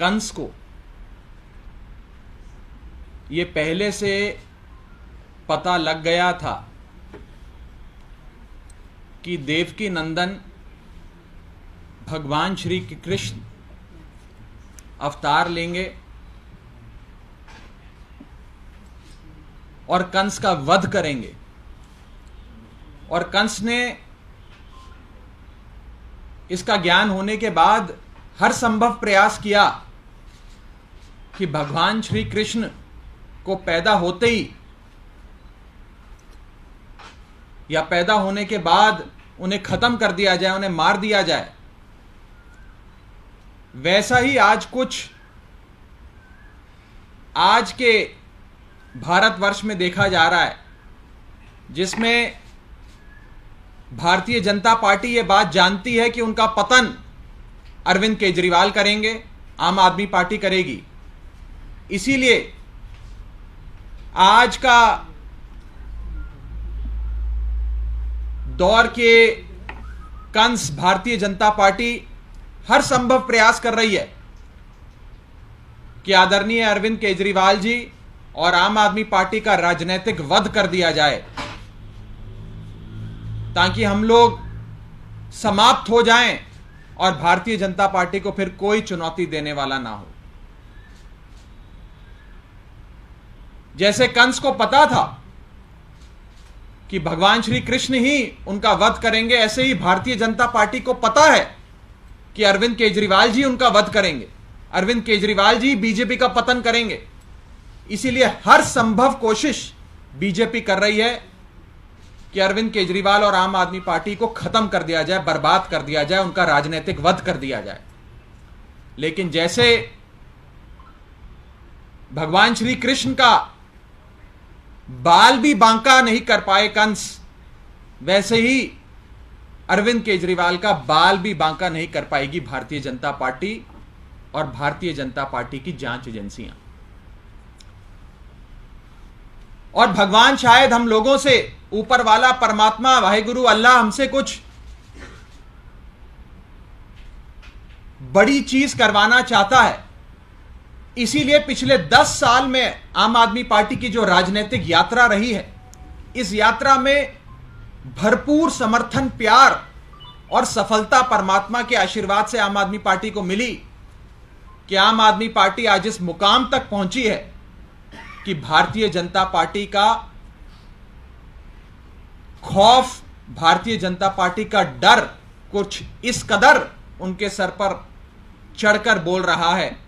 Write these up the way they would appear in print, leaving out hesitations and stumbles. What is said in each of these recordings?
कंस को ये पहले से पता लग गया था कि देवकी नंदन भगवान श्री कृष्ण अवतार लेंगे और कंस का वध करेंगे, और कंस ने इसका ज्ञान होने के बाद हर संभव प्रयास किया कि भगवान श्री कृष्ण को पैदा होते ही या पैदा होने के बाद उन्हें खत्म कर दिया जाए, उन्हें मार दिया जाए। वैसा ही आज के भारतवर्ष में देखा जा रहा है, जिसमें भारतीय जनता पार्टी ये बात जानती है कि उनका पतन अरविंद केजरीवाल करेंगे, आम आदमी पार्टी करेगी। इसीलिए आज का दौर के कंस भारतीय जनता पार्टी हर संभव प्रयास कर रही है कि आदरणीय अरविंद केजरीवाल जी और आम आदमी पार्टी का राजनीतिक वध कर दिया जाए, ताकि हम लोग समाप्त हो जाएं और भारतीय जनता पार्टी को फिर कोई चुनौती देने वाला ना हो। जैसे कंस को पता था कि भगवान श्री कृष्ण ही उनका वध करेंगे, ऐसे ही भारतीय जनता पार्टी को पता है कि अरविंद केजरीवाल जी उनका वध करेंगे, अरविंद केजरीवाल जी बीजेपी का पतन करेंगे। इसीलिए हर संभव कोशिश बीजेपी कर रही है कि अरविंद केजरीवाल और आम आदमी पार्टी को खत्म कर दिया जाए, बर्बाद कर दिया जाए, उनका राजनीतिक वध कर दिया जाए। लेकिन जैसे भगवान श्री कृष्ण का बाल भी बांका नहीं कर पाए कंस, वैसे ही अरविंद केजरीवाल का बाल भी बांका नहीं कर पाएगी भारतीय जनता पार्टी और भारतीय जनता पार्टी की जांच एजेंसियां। और भगवान शायद हम लोगों से, ऊपर वाला परमात्मा वाहेगुरु अल्लाह हमसे कुछ बड़ी चीज करवाना चाहता है। इसीलिए पिछले 10 साल में आम आदमी पार्टी की जो राजनीतिक यात्रा रही है, इस यात्रा में भरपूर समर्थन, प्यार और सफलता परमात्मा के आशीर्वाद से आम आदमी पार्टी को मिली कि आम आदमी पार्टी आज इस मुकाम तक पहुंची है कि भारतीय जनता पार्टी का खौफ, भारतीय जनता पार्टी का डर कुछ इस कदर उनके सर पर चढ़कर बोल रहा है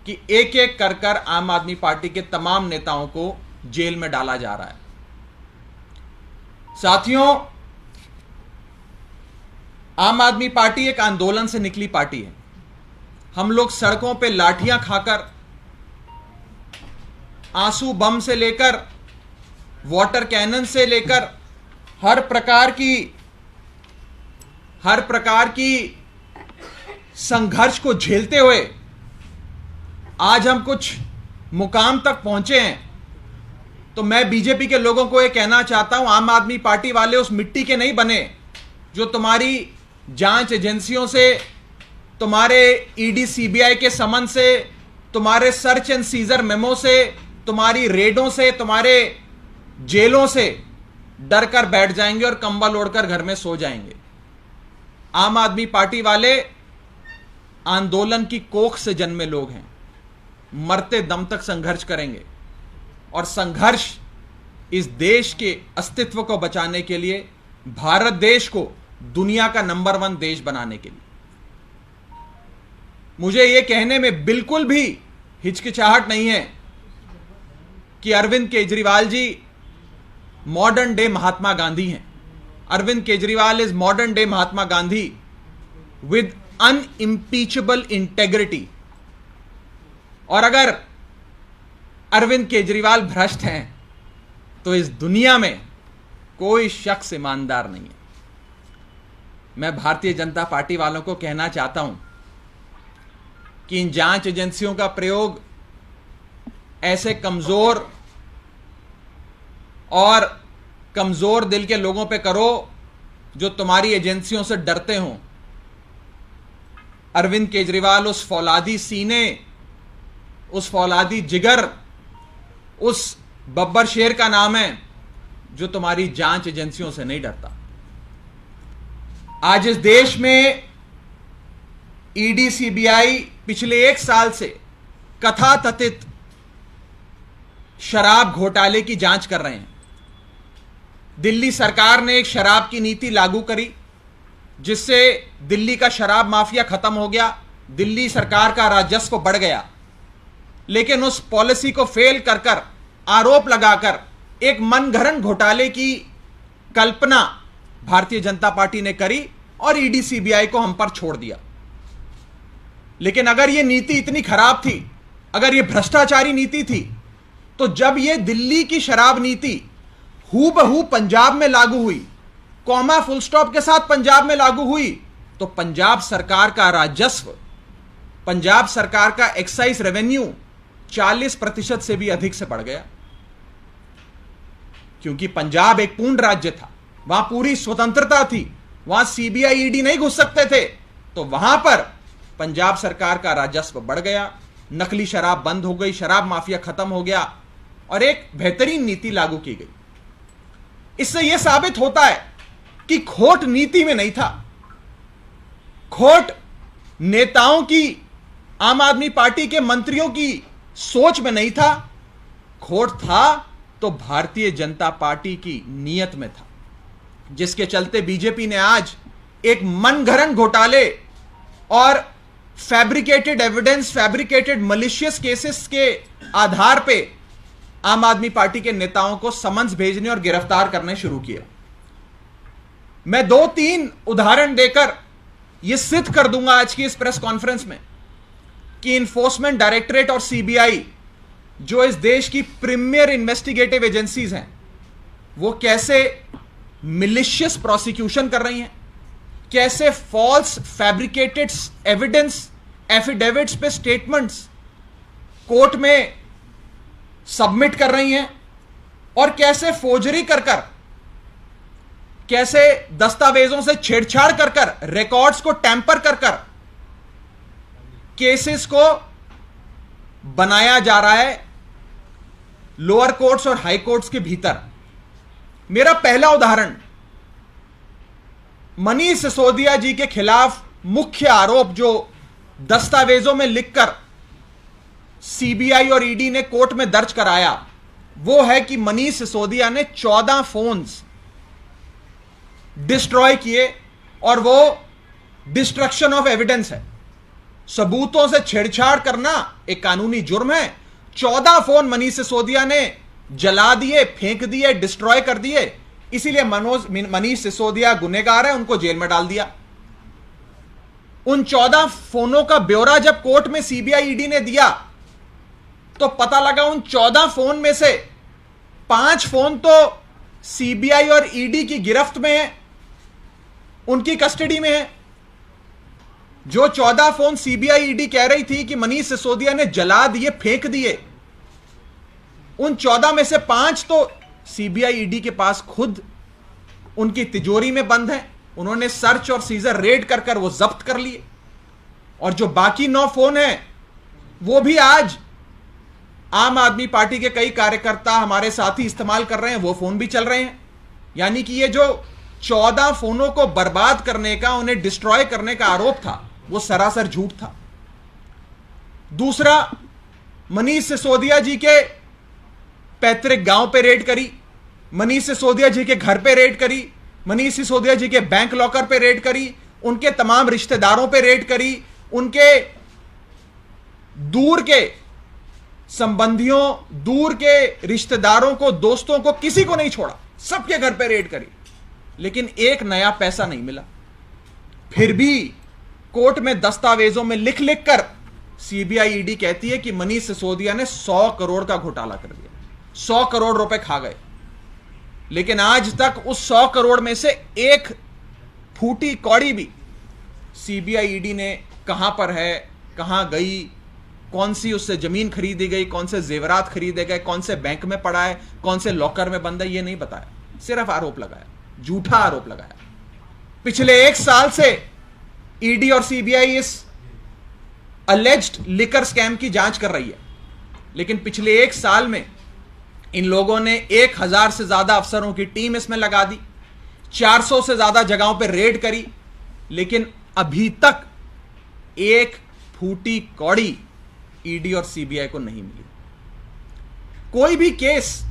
कि एक एक कर कर आम आदमी पार्टी के तमाम नेताओं को जेल में डाला जा रहा है। साथियों, आम आदमी पार्टी एक आंदोलन से निकली पार्टी है। हम लोग सड़कों पे लाठियां खाकर, आंसू बम से लेकर, वाटर कैनन से लेकर हर प्रकार की संघर्ष को झेलते हुए आज हम कुछ मुकाम तक पहुंचे हैं। तो मैं बीजेपी के लोगों को यह कहना चाहता हूं, आम आदमी पार्टी वाले उस मिट्टी के नहीं बने जो तुम्हारी जांच एजेंसियों से, तुम्हारे ईडी सीबीआई के समन से, तुम्हारे सर्च एंड सीजर मेमो से, तुम्हारी रेडों से, तुम्हारे जेलों से डर कर बैठ जाएंगे और कंबल ओढ़कर घर में सो जाएंगे। आम आदमी पार्टी वाले आंदोलन की कोख से जन्मे लोग हैं, मरते दम तक संघर्ष करेंगे, और संघर्ष इस देश के अस्तित्व को बचाने के लिए, भारत देश को दुनिया का नंबर 1 देश बनाने के लिए। मुझे यह कहने में बिल्कुल भी हिचकिचाहट नहीं है कि अरविंद केजरीवाल जी मॉडर्न डे महात्मा गांधी हैं। Arvind Kejriwal is modern day Mahatma Gandhi with unimpeachable integrity. और अगर अरविंद केजरीवाल भ्रष्ट हैं तो इस दुनिया में कोई शख्स ईमानदार नहीं है। मैं भारतीय जनता पार्टी वालों को कहना चाहता हूं कि इन जांच एजेंसियों का प्रयोग ऐसे कमजोर और कमजोर दिल के लोगों पे करो जो तुम्हारी एजेंसियों से डरते हों। अरविंद केजरीवाल उस फौलादी सीने उस फौलादी जिगर, उस बब्बर शेर का नाम है जो तुम्हारी जांच एजेंसियों से नहीं डरता। आज इस देश में ईडी सीबीआई पिछले 1 साल से कथाकथित शराब घोटाले की जांच कर रहे हैं। दिल्ली सरकार ने एक शराब की नीति लागू करी जिससे दिल्ली का शराब माफिया खत्म हो गया, दिल्ली सरकार का राजस्व बढ़ गया। लेकिन उस पॉलिसी को फेल कर कर, आरोप लगाकर एक मनगढ़ंत घोटाले की कल्पना भारतीय जनता पार्टी ने करी और ईडी सीबीआई को हम पर छोड़ दिया। लेकिन अगर यह नीति इतनी खराब थी, अगर यह भ्रष्टाचारी नीति थी, तो जब यह दिल्ली की शराब नीति हूबहू पंजाब में लागू हुई, कॉमा फुल स्टॉप के साथ पंजाब में लागू हुई, तो पंजाब सरकार का राजस्व, पंजाब सरकार का एक्साइज रेवेन्यू 40% से भी अधिक से बढ़ गया। क्योंकि पंजाब एक पूर्ण राज्य था, वहां पूरी स्वतंत्रता थी, वहां सीबीआई ईडी नहीं घुस सकते थे, तो वहां पर पंजाब सरकार का राजस्व बढ़ गया, नकली शराब बंद हो गई, शराब माफिया खत्म हो गया और एक बेहतरीन नीति लागू की गई। इससे यह साबित होता है कि खोट नीति में नहीं था, खोट नेताओं की, आम आदमी पार्टी के मंत्रियों की सोच में नहीं था, खोट था तो भारतीय जनता पार्टी की नीयत में था, जिसके चलते बीजेपी ने आज एक मनगढ़ंत घोटाले और fabricated evidence, fabricated malicious cases के आधार पे आम आदमी पार्टी के नेताओं को समन्स भेजने और गिरफ्तार करने शुरू किया। मैं 2-3 उदाहरण देकर यह सिद्ध कर दूंगा आज की इस प्रेस कॉन्फ्रेंस में कि इन्फोर्समेंट डायरेक्टरेट और सीबीआई, जो इस देश की प्रीमियर इन्वेस्टिगेटिव एजेंसीज हैं, वो कैसे मिलिशियस प्रोसिक्यूशन कर रही हैं, कैसे फॉल्स फैब्रिकेटेड एविडेंस, एफिडेविट्स पे स्टेटमेंट्स कोर्ट में सबमिट कर रही हैं और कैसे फोर्जरी कर कर, कैसे दस्तावेजों से छेड़छाड़ कर कर, रिकॉर्ड्स को टैंपर कर कर केसेस को बनाया जा रहा है लोअर कोर्ट्स और हाई कोर्ट्स के भीतर। मेरा पहला उदाहरण, मनीष सिसोदिया जी के खिलाफ मुख्य आरोप जो दस्तावेजों में लिखकर सीबीआई और ईडी ने कोर्ट में दर्ज कराया, वो है कि मनीष सिसोदिया ने 14 फोन्स डिस्ट्रॉय किए और वो डिस्ट्रक्शन ऑफ एविडेंस है। सबूतों से छेड़छाड़ करना एक कानूनी जुर्म है। 14 फोन मनीष सिसोदिया ने जला दिए, फेंक दिए, डिस्ट्रॉय कर दिए, इसीलिए मनीष सिसोदिया गुनहगार है, उनको जेल में डाल दिया। उन 14 फोनों का ब्यौरा जब कोर्ट में सीबीआई ईडी ने दिया तो पता लगा उन 14 फोन में से 5 फोन तो सीबीआई और ईडी की गिरफ्त में है, उनकी कस्टडी में है। जो 14 फोन सीबीआई ईडी कह रही थी कि मनीष सिसोदिया ने जला दिए, फेंक दिए, उन 14 में से 5 तो सीबीआई ईडी के पास खुद उनकी तिजोरी में बंद है, उन्होंने सर्च और सीजर रेड कर कर वो जब्त कर लिए। और जो बाकी 9 फोन हैं वो भी आज आम आदमी पार्टी के कई कार्यकर्ता, हमारे साथी इस्तेमाल कर रहे हैं, वो फोन भी चल रहे हैं। यानी कि ये जो 14 फोनों को बर्बाद करने का, उन्हें डिस्ट्रॉय करने का आरोप था, वो सरासर झूठ था। दूसरा, मनीष सिसोदिया जी के पैतृक गांव पे रेड करी, मनीष सिसोदिया जी के घर पे रेड करी, मनीष सिसोदिया जी के बैंक लॉकर पे रेड करी, उनके तमाम रिश्तेदारों पे रेड करी, उनके दूर के संबंधियों, दूर के रिश्तेदारों को, दोस्तों को, किसी को नहीं छोड़ा, सबके घर पे रेड करी, लेकिन एक नया पैसा नहीं मिला। फिर भी कोर्ट में दस्तावेजों में लिख लिख कर सीबीआई ईडी कहती है कि मनीष सिसोदिया ने 100 करोड़ का घोटाला कर दिया, 100 करोड़ रुपए खा गए। लेकिन आज तक उस 100 करोड़ में से एक फूटी कौड़ी भी सीबीआई ईडी ने कहां पर है, कहां गई, कौन सी उससे जमीन खरीदी गई, कौन से जेवरात खरीदे गए, कौन से बैंक में पड़ा है, कौन से लॉकर में बंद है, ये नहीं बताया, सिर्फ आरोप लगाया, झूठा आरोप लगाया। पिछले 1 साल से ईडी और सीबीआई इस अलेज्ड लिकर स्कैम की जांच कर रही है। लेकिन पिछले 1 साल में इन लोगों ने 1000 से ज्यादा अफसरों की टीम इसमें लगा दी, 400 से ज्यादा जगहों पर रेड करी, लेकिन अभी तक एक फूटी कौड़ी ईडी और सीबीआई को नहीं मिली। कोई भी केस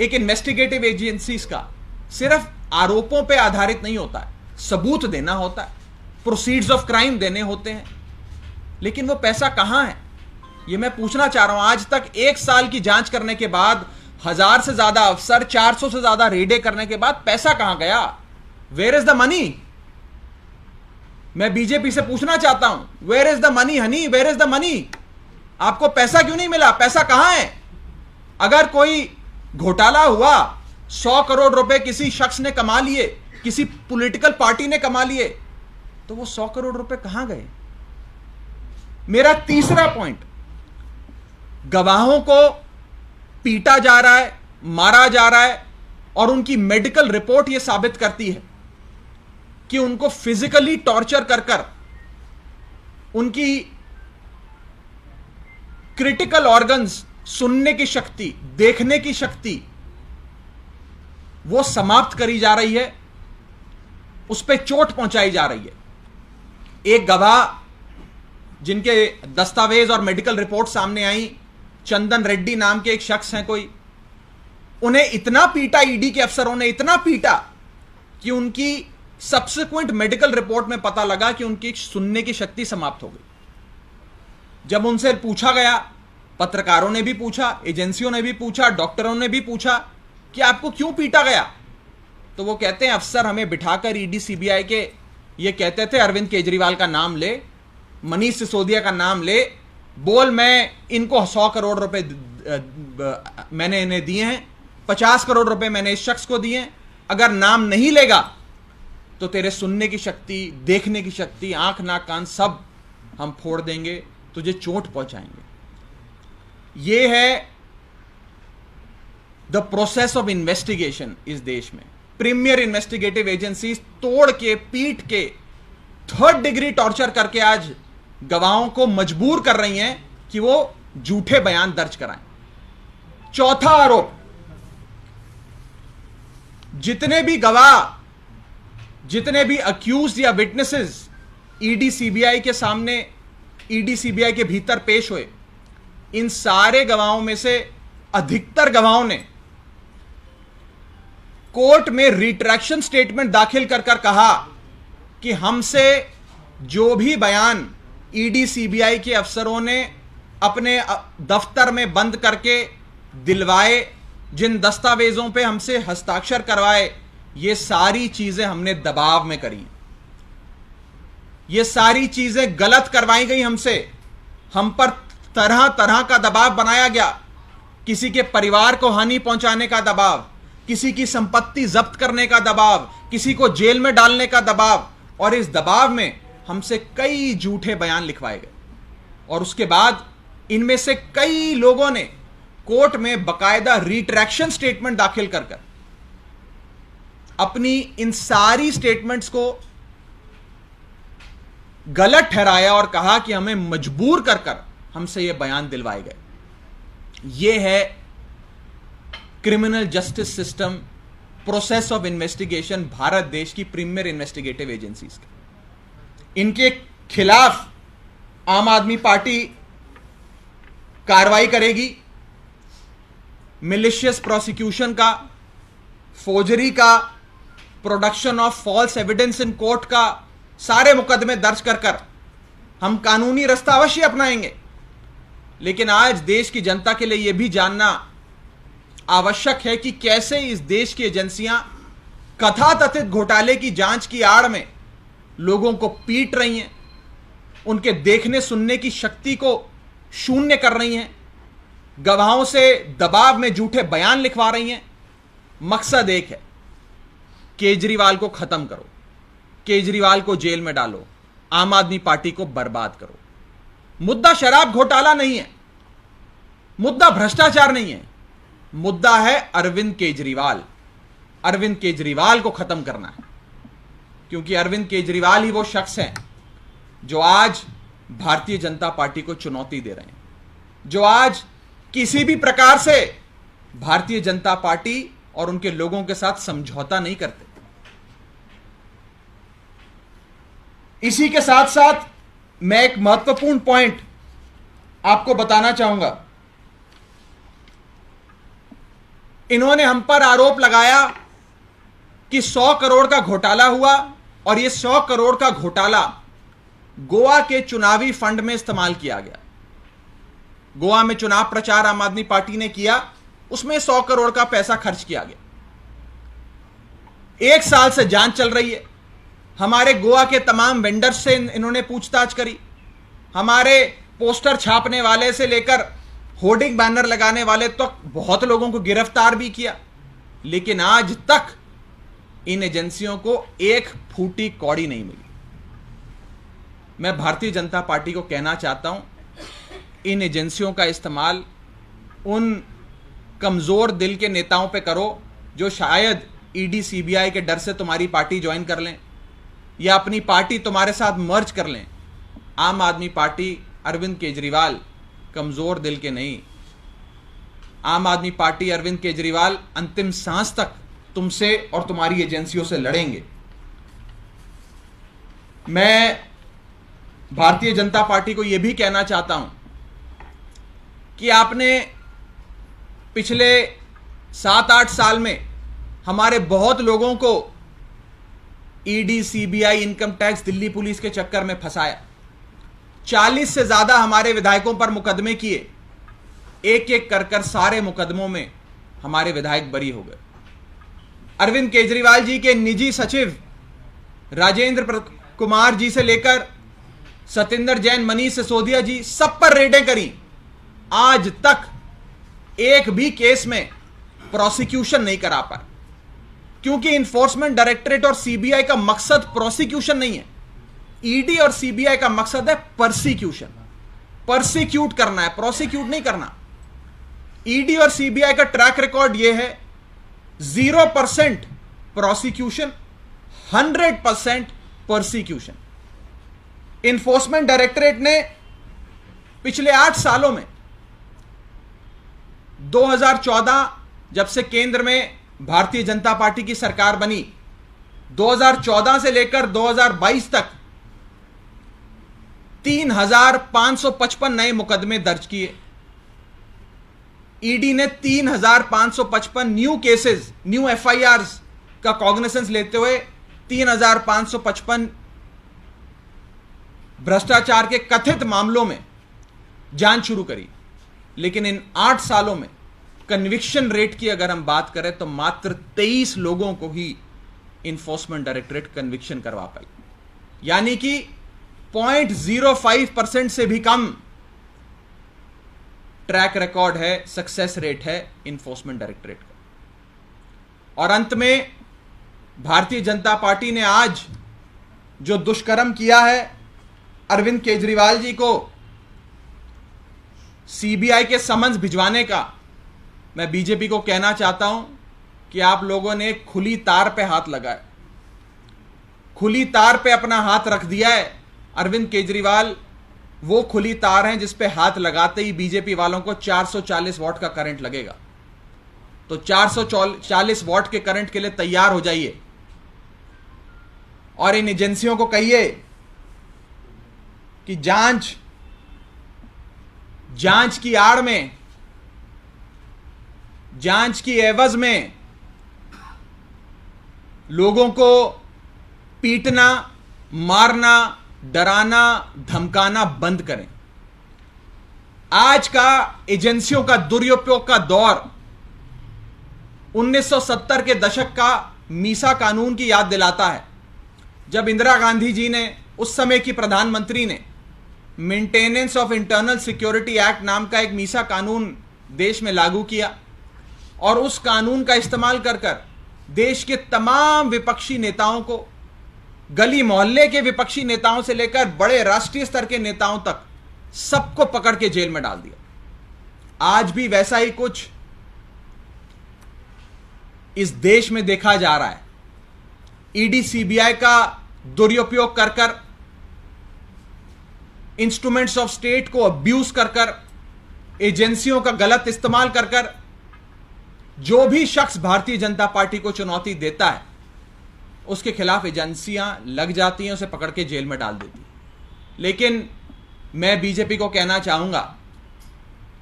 एक इन्वेस्टिगेटिव एजेंसीज का सिर्फ आरोपों पे आधारित नहीं होता है, सबूत देना होता है, प्रोसीड्स ऑफ क्राइम देने होते हैं, लेकिन वो पैसा कहां है ये मैं पूछना चाह रहा हूं। आज तक 1 साल की जांच करने के बाद 1000 से ज्यादा अफसर, 400 से ज्यादा रेडे करने के बाद पैसा कहां गया? Where is the money? मैं बीजेपी से पूछना चाहता हूं, where is the money honey, where is the money? आपको पैसा क्यों नहीं मिला? पैसा कहां है? अगर कोई घोटाला हुआ, 100 करोड़ रुपए किसी शख्स ने कमा लिए, किसी पॉलिटिकल पार्टी ने कमा लिए, तो वो 100 करोड़ रुपए कहां गए? मेरा तीसरा पॉइंट, गवाहों को पीटा जा रहा है, मारा जा रहा है, और उनकी मेडिकल रिपोर्ट यह साबित करती है कि उनको फिजिकली टॉर्चर कर कर उनकी क्रिटिकल ऑर्गन्स, सुनने की शक्ति, देखने की शक्ति, वो समाप्त करी जा रही है, उस पर चोट पहुंचाई जा रही है। एक गवाह जिनके दस्तावेज और मेडिकल रिपोर्ट सामने आई, चंदन रेड्डी नाम के एक शख्स हैं कोई, उन्हें इतना पीटा, ईडी के अफसरों ने इतना पीटा कि उनकी सब्सिक्वेंट मेडिकल रिपोर्ट में पता लगा कि उनकी सुनने की शक्ति समाप्त हो गई। जब उनसे पूछा गया, पत्रकारों ने भी पूछा, एजेंसियों ने भी पूछा, डॉक्टरों ने भी पूछा कि आपको क्यों पीटा गया, तो वो कहते हैं अफसर हमें बिठाकर ईडी सीबीआई के ये कहते थे अरविंद केजरीवाल का नाम ले, मनीष सिसोदिया का नाम ले, बोल मैं इनको 100 करोड़ रुपए मैंने इन्हें दिए हैं, 50 करोड़ रुपए मैंने इस शख्स को दिए हैं, अगर नाम नहीं लेगा तो तेरे सुनने की शक्ति, देखने की शक्ति, आंख नाक कान सब हम फोड़ देंगे, तुझे चोट पहुंचाएंगे। यह है द प्रोसेस ऑफ इन्वेस्टिगेशन इस देश में। प्रीमियर इन्वेस्टिगेटिव एजेंसीज तोड़ के, पीट के, 3rd डिग्री टॉर्चर करके आज गवाहों को मजबूर कर रही हैं कि वो झूठे बयान दर्ज कराएं। चौथा आरोप, जितने भी गवाह, जितने भी अक्यूज या विटनेसेस ईडी सीबीआई के सामने, ईडी सीबीआई के भीतर पेश हुए, इन सारे गवाहों में से अधिकतर गवाहों ने कोर्ट में रिट्रैक्शन स्टेटमेंट दाखिल कर कर कहा कि हमसे जो भी बयान ईडी सीबीआई के अफसरों ने अपने दफ्तर में बंद करके दिलवाए, जिन दस्तावेजों पे हमसे हस्ताक्षर करवाए, ये सारी चीजें हमने दबाव में करी, ये सारी चीजें गलत करवाई गई हमसे, हम पर तरह तरह का दबाव बनाया गया, किसी के परिवार को हानि पहुंचाने का दबाव, किसी की संपत्ति जब्त करने का दबाव, किसी को जेल में डालने का दबाव, और इस दबाव में हमसे कई झूठे बयान लिखवाए गए। और उसके बाद इनमें से कई लोगों ने कोर्ट में बकायदा रिट्रैक्शन स्टेटमेंट दाखिल कर कर अपनी इन सारी स्टेटमेंट्स को गलत ठहराया और कहा कि हमें मजबूर कर कर हमसे ये बयान दिलवाए गए। ये है criminal justice system, process of investigation Bharat देश की प्रीमियर इन्वेस्टिगेटिव एजेंसीज की। इनके खिलाफ आम आदमी पार्टी कार्रवाई करेगी। मिलिशियस प्रोसिक्यूशन का, फोर्जरी का, production of false evidence in court का सारे मुकदमे दर्ज कर कर हम कानूनी रास्ता अवश्य अपनाएंगे। लेकिन आज देश की जनता के लिए यह भी जानना आवश्यक है कि कैसे इस देश की एजेंसियां कथाकथित घोटाले की जांच की आड़ में लोगों को पीट रही हैं, उनके देखने सुनने की शक्ति को शून्य कर रही हैं, गवाहों से दबाव में झूठे बयान लिखवा रही हैं। मकसद एक है, केजरीवाल को खत्म करो, केजरीवाल को जेल में डालो, आम आदमी पार्टी को बर्बाद करो। मुद्दा शराब घोटाला नहीं है, मुद्दा भ्रष्टाचार नहीं है, मुद्दा है अरविंद केजरीवाल। अरविंद केजरीवाल को खत्म करना है, क्योंकि अरविंद केजरीवाल ही वो शख्स हैं जो आज भारतीय जनता पार्टी को चुनौती दे रहे हैं, जो आज किसी भी प्रकार से भारतीय जनता पार्टी और उनके लोगों के साथ समझौता नहीं करते। इसी के साथ साथ मैं एक महत्वपूर्ण पॉइंट आपको बताना चाहूंगा। इन्होंने हम पर आरोप लगाया कि 100 करोड़ का घोटाला हुआ और यह 100 करोड़ का घोटाला गोवा के चुनावी फंड में इस्तेमाल किया गया। गोवा में चुनाव प्रचार आम आदमी पार्टी ने किया, उसमें 100 करोड़ का पैसा खर्च किया गया। 1 साल से जांच चल रही है। हमारे गोवा के तमाम वेंडर्स से इन्होंने पूछताछ करी। हमारे पोस्टर छापने वाले से लेकर होर्डिंग बैनर लगाने वाले तक बहुत लोगों को गिरफ्तार भी किया, लेकिन आज तक इन एजेंसियों को एक फूटी कौड़ी नहीं मिली। मैं भारतीय जनता पार्टी को कहना चाहता हूं, इन एजेंसियों का इस्तेमाल उन कमजोर दिल के नेताओं पे करो जो शायद ईडी सीबीआई के डर से तुम्हारी पार्टी ज्वाइन कर लें या अपनी पार्टी तुम्हारे साथ मर्ज कर लें। आम आदमी पार्टी, अरविंद केजरीवाल कमजोर दिल के नहीं। आम आदमी पार्टी, अरविंद केजरीवाल अंतिम सांस तक तुमसे और तुम्हारी एजेंसियों से लड़ेंगे। मैं भारतीय जनता पार्टी को यह भी कहना चाहता हूं कि आपने पिछले 7-8 साल में हमारे बहुत लोगों को ED, CBI, income tax, Delhi police के चक्कर में फंसाया। 40 से ज्यादा हमारे विधायकों पर मुकदमे किए। एक एक कर सारे मुकदमों में हमारे विधायक बरी हो गए। अरविंद केजरीवाल जी के निजी सचिव राजेंद्र कुमार जी से लेकर सतिंदर जैन, मनीष सिसोदिया जी, सब पर रेडें करी। आज तक एक भी केस में प्रोसिक्यूशन नहीं करा पाए, क्योंकि इन्फोर्समेंट डायरेक्टरेट और सीबीआई का मकसद प्रोसिक्यूशन नहीं है। ईडी और सीबीआई का मकसद है परसिक्यूशन, परसिक्यूट करना है, प्रोसिक्यूट नहीं करना। ईडी और सीबीआई का ट्रैक रिकॉर्ड यह है 0% प्रोसिक्यूशन, 100% परसिक्यूशन। इन्फोर्समेंट डायरेक्टरेट ने पिछले 8 सालों में 2014 जब से केंद्र में भारतीय जनता पार्टी की सरकार बनी, 2014 से लेकर 2022 तक 3,555 नए मुकदमे दर्ज किए। ईडी ने 3,555 न्यू केसेस, न्यू एफआईआर्स का कॉग्निसेंस लेते हुए 3,555 भ्रष्टाचार के कथित मामलों में जांच शुरू करी। लेकिन इन 8 सालों में कन्विक्शन रेट की अगर हम बात करें तो मात्र 23 लोगों को ही इन्फोर्समेंट डायरेक्टरेट कन्विक्शन करवा पाई, यानी कि 0.05% से भी कम ट्रैक रिकॉर्ड है, सक्सेस रेट है इन्फोर्समेंट डायरेक्टरेट का। और अंत में भारतीय जनता पार्टी ने आज जो दुष्कर्म किया है, अरविंद केजरीवाल जी को सीबीआई के समन्स भिजवाने का, मैं बीजेपी को कहना चाहता हूं कि आप लोगों ने खुली तार पे हाथ लगाया, खुली तार पे अपना हाथ रख दिया है। अरविंद केजरीवाल वो खुली तार हैं जिस पे हाथ लगाते ही बीजेपी वालों को 440 वॉट का करंट लगेगा। तो 440 वॉट के करंट के लिए तैयार हो जाइए और इन एजेंसियों को कहिए कि जांच की आड़ में, जांच की एवज में लोगों को पीटना, मारना, डराना, धमकाना बंद करें। आज का एजेंसियों का दुरुपयोग का दौर 1970 के दशक का मीसा कानून की याद दिलाता है, जब इंदिरा गांधी जी ने, उस समय की प्रधानमंत्री ने, maintenance of internal security act नाम का एक मीसा कानून देश में लागू किया और उस कानून का इस्तेमाल कर देश के तमाम विपक्षी नेताओं को, गली मोहल्ले के विपक्षी नेताओं से लेकर बड़े राष्ट्रीय स्तर के नेताओं तक, सबको पकड़ के जेल में डाल दिया। आज भी वैसा ही कुछ इस देश में देखा जा रहा है। ईडी सीबीआई का दुरुपयोग कर इंस्ट्रूमेंट्स ऑफ स्टेट को अब्यूज कर एजेंसियों का गलत इस्तेमाल कर कर जो भी शख्स भारतीय जनता पार्टी को चुनौती देता है उसके खिलाफ एजेंसियां लग जाती हैं, उसे पकड़ के जेल में डाल देती हैं। लेकिन मैं बीजेपी को कहना चाहूंगा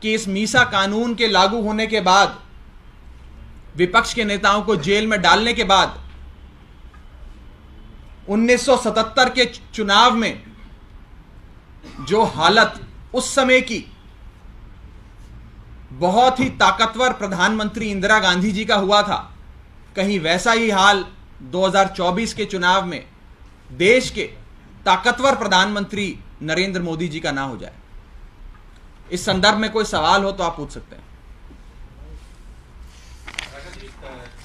कि इस मीसा कानून के लागू होने के बाद, विपक्ष के नेताओं को जेल में डालने के बाद, 1977 के चुनाव में जो हालत उस समय की बहुत ही ताकतवर प्रधानमंत्री इंदिरा गांधी जी का हुआ था, कहीं वैसा ही हाल 2024 के चुनाव में देश के ताकतवर प्रधानमंत्री नरेंद्र मोदी जी का ना हो जाए। इस संदर्भ में कोई सवाल हो तो आप पूछ सकते हैं।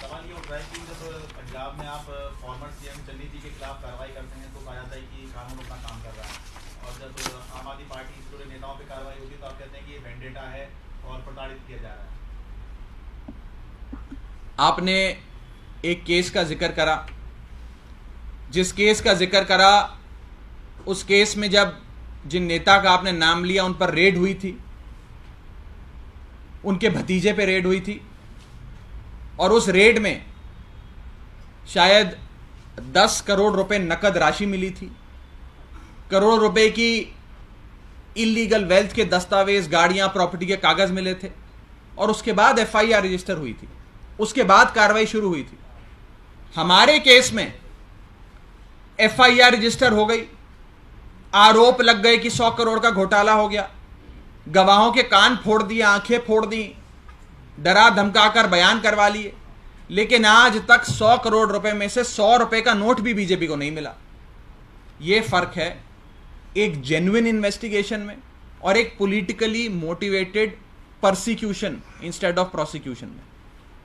सवाल ये उठ रहा है कि जब पंजाब में आप फॉर्मर सीएम चन्नी जी के खिलाफ कार्रवाई करते हैं तो कहा जाता है कि कानून अपना काम कर रहा है, और जब आम आदमी पार्टी से जुड़े नेताओं पर कार्रवाई होती है तो आप कहते हैं कि ये वेंडेटा है और प्रताड़ित किया जा रहा है। आपने एक केस का जिक्र करा, जिस केस का जिक्र करा उस केस में जब जिन नेता का आपने नाम लिया उन पर रेड हुई थी, उनके भतीजे पे रेड हुई थी, और उस रेड में शायद 10 करोड़ रुपए नकद राशि मिली थी, करोड़ रुपए की इलीगल वेल्थ के दस्तावेज, गाड़ियां, प्रॉपर्टी के कागज मिले थे, और उसके बाद एफआईआर रजिस्टर हुई थी, उसके बाद कार्रवाई शुरू हुई थी। हमारे केस में एफआईआर रजिस्टर हो गई, आरोप लग गए कि 100 करोड़ का घोटाला हो गया, गवाहों के कान फोड़ दिए, आंखें फोड़ दी, डरा धमकाकर बयान करवा लिए, लेकिन आज तक 100 करोड़ रुपए में से 100 रुपए का नोट भी बीजेपी को नहीं मिला। यह फर्क है एक जेन्युइन इन्वेस्टिगेशन में और एक politically motivated persecution instead of prosecution में।